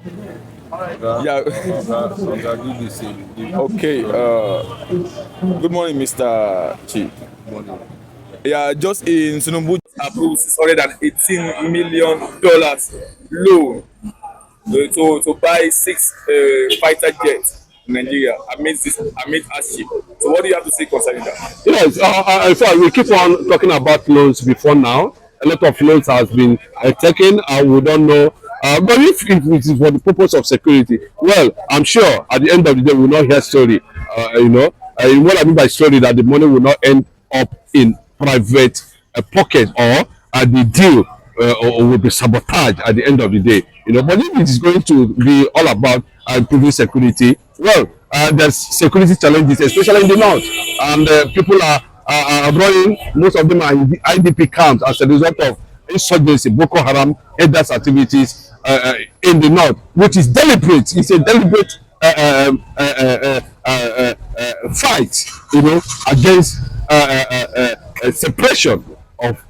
Yeah. Okay. Good morning, Mr. Chief. Yeah, just in Tinubu approved $618 million loan to buy six fighter jets in Nigeria amid hardship. So, what do you have to say concerning that? Yes, in fact, we keep on talking about loans before now. A lot of loans has been taken, and we don't know. But if it is for the purpose of security, well, I'm sure at the end of the day, we will not hear story. What I mean by story, that the money will not end up in private pocket, or the deal or will be sabotaged at the end of the day. But if it is going to be all about improving security, well, there's security challenges, especially in the north, and people are running. Most of them are in the IDP camps as a result of insurgency, Boko Haram, headers activities in the north, which is deliberate. It's a deliberate fight, against separation of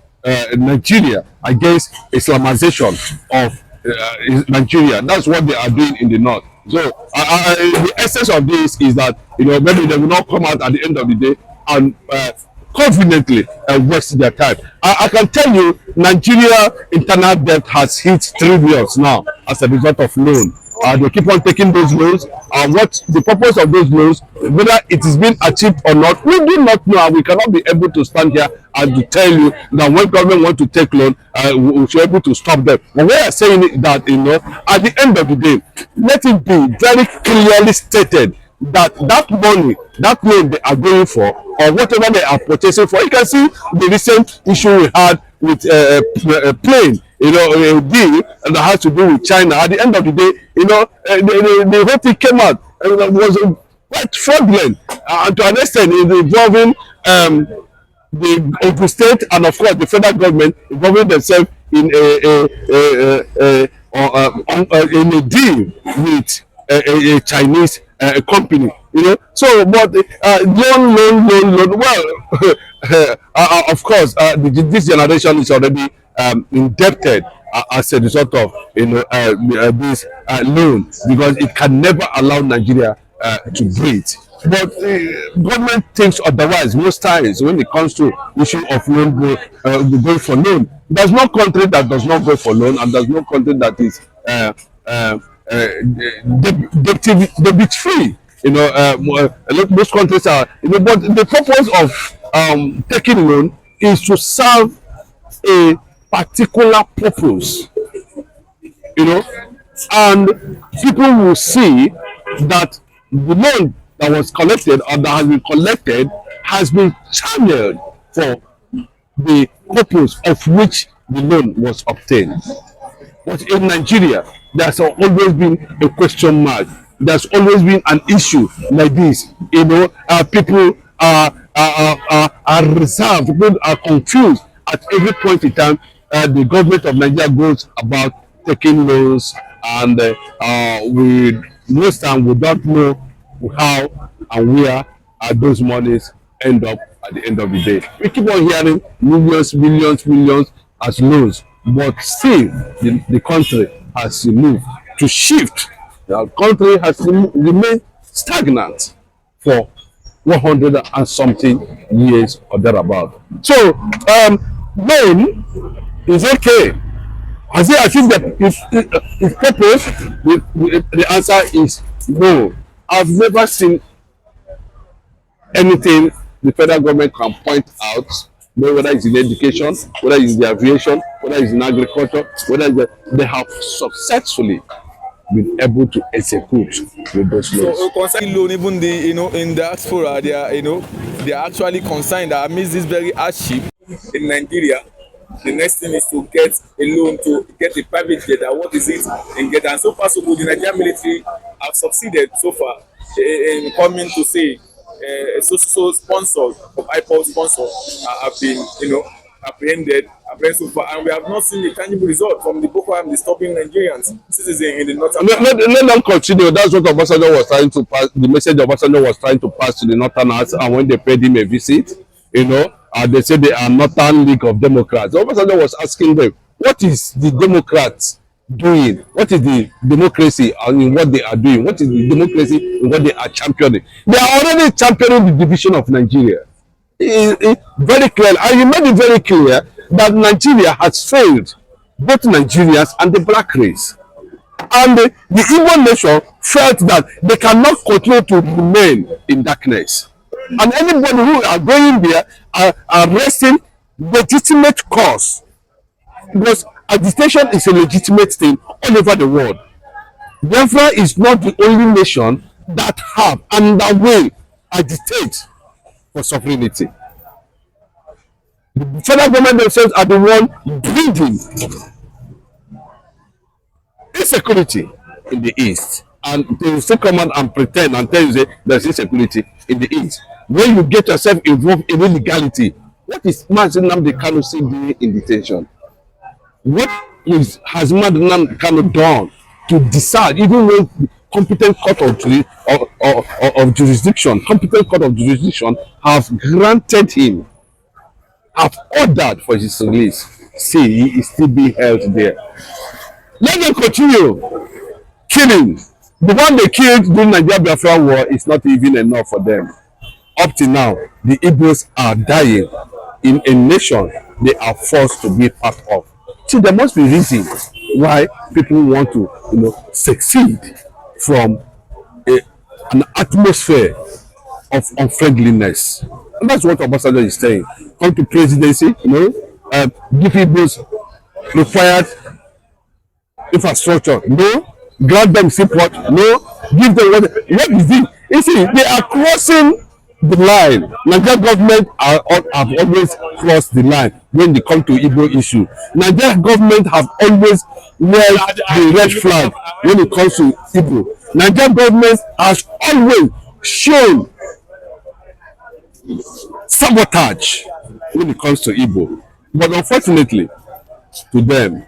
Nigeria, against Islamization of Nigeria. That's what they are doing in the north. So the essence of this is that maybe they will not come out at the end of the day and confidently waste their time. I can tell you, Nigeria internal debt has hit trillions now as a result of loan. They keep on taking those loans. What the purpose of those loans, whether it is being achieved or not, we do not know, and we cannot be able to stand here and to tell you that when government want to take loan, we should be able to stop them. But we are saying that at the end of the day, let it be very clearly stated that that money, that loan they are going for, or whatever they are purchasing for. You can see the recent issue we had with a plane, a deal that has to do with China. At the end of the day, the whole thing came out and was quite fraudulent, and to an extent involving the Ogun State and of course the federal government involving themselves in a deal with a Chinese company. So but loan. Well, of course, this generation is already indebted as a result of this loan, because it can never allow Nigeria to breathe. But government thinks otherwise most times when it comes to issue of loan going for loan. There's no country that does not go for loan, and there's no country that is debit free. Most countries are. But the purpose of taking loan is to serve a particular purpose. And people will see that the loan that was collected or that has been collected has been channeled for the purpose of which the loan was obtained. But in Nigeria, there's always been a question mark. There's always been an issue like this. People are reserved, people are confused at every point in time. The government of Nigeria goes about taking loans, and we most time we don't know how and where those monies end up at the end of the day. We keep on hearing millions as loans, but still the country has moved to shift. The country has remained stagnant for 100 and something years or thereabout. So loan is okay. Has it achieved its purpose? The answer is no. I've never seen anything the federal government can point out, whether it's in education, whether it's in the aviation, whether it's in agriculture, they have successfully been able to execute with those loans. So concerning loan, even in the diaspora, they are actually concerned that amidst this very hardship in Nigeria, the next thing is to get a loan to get a private jet. And what is it in get? And so far so good, the Nigerian military have succeeded so far in coming to say so sponsors of IPOD sponsors have been apprehended so far, and we have not seen a tangible result from the Boko Haram disturbing Nigerians citizens in the northern. Let them continue. That's what Obasanjo was trying to pass. The message Obasanjo was trying to pass to the northerners, and when they paid him a visit, they said they are Northern League of Democrats. Obasanjo was asking them, what is the Democrats doing? What is the democracy in what they are doing? What is the democracy in what they are championing? They are already championing the division of Nigeria. Very clear. And you made it very clear that Nigeria has failed both Nigerians and the black race. And the Igbo nation felt that they cannot continue to remain in darkness. And anybody who are going there are resting legitimate cause, because agitation is a legitimate thing all over the world. Biafra is not the only nation that have and that will agitate for sovereignty. The federal government themselves are the one breeding insecurity in the east, and they will still come out and pretend and tell you say there's insecurity in the east. When you get yourself involved in illegality, what is Mazi Nnamdi Kanu still doing in detention? What has Mazi Nnamdi Kanu done to decide, even when competent court of jurisdiction, competent court of jurisdiction have granted him, have ordered for his release? See, he is still being held there. Let them continue killing. The one they killed during Nigeria Biafra war is not even enough for them. Up to now, the Igbos are dying in a nation they are forced to be part of. See, there must be reasons why people want to, succeed from an atmosphere of unfriendliness. And that's what Obasanjo is saying. Come to presidency, give Igbos required infrastructure, no. Grant them support, no. Give them what is it? You see, they are crossing the line. Nigeria government have always crossed the line when they come to Igbo issue. Nigeria government have always waved the red flag when it comes to Igbo. Nigeria government has always shown sabotage when it comes to Igbo. But unfortunately, to them,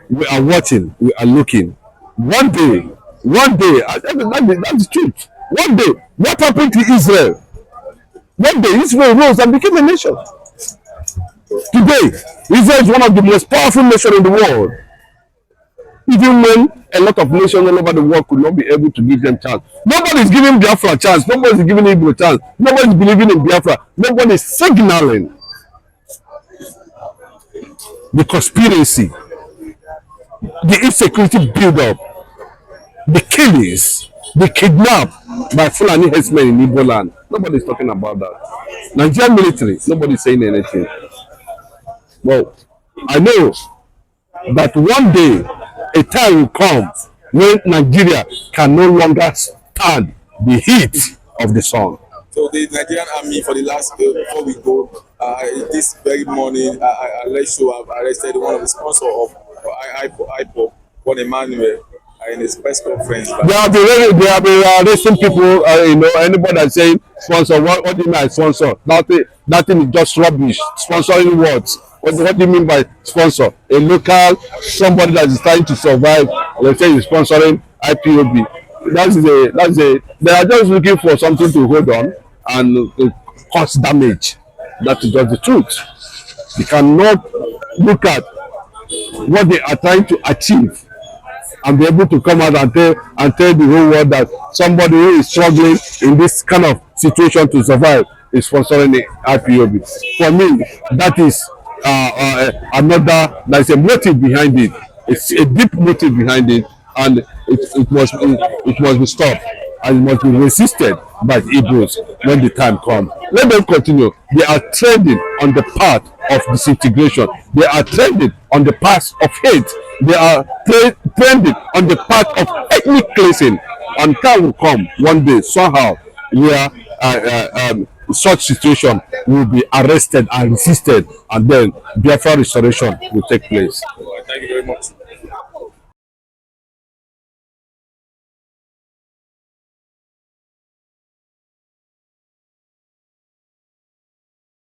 we are watching, we are looking. One day, that's the truth. One day, what happened to Israel? One day, Israel rose and became a nation. Today, Israel is one of the most powerful nations in the world. Even when a lot of nations all over the world could not be able to give them chance. Nobody is giving Biafra a chance. Nobody is giving Igbo a chance. Nobody is believing in Biafra. Nobody is signaling the conspiracy, the insecurity build-up, the killings, the kidnap by Fulani herdsmen in Igbo land. Nobody is talking about that. Nigerian military, nobody is saying anything. Well, I know that one day a time will come when Nigeria can no longer stand the heat of the sun. So the Nigerian army, for the last before we go, this very morning, Alessio have arrested one of the sponsors of IPOP, one Emmanuel, in his press conference. They have been arresting people. Anybody that's saying sponsor, what do you mean by sponsor? That thing is just rubbish. Sponsoring what? What do you mean by sponsor? A local, somebody that is trying to survive. Let's say you're sponsoring IPOB. They are just looking for something to hold on and cause damage. That is just the truth. You cannot look at what they are trying to achieve and be able to come out and tell the whole world that somebody who is struggling in this kind of situation to survive is sponsoring the IPOB. For me, that is there's a motive behind it. It's a deep motive behind it, and it must be stopped, and it must be resisted by the Igbos when the time comes. Let them continue. They are trending on the path of disintegration. They are trending on the path of hate. They are trending on the path of ethnic cleansing. And time will come one day somehow where such situation will be arrested and resisted, and then Biafra restoration will take place. Thank you very much.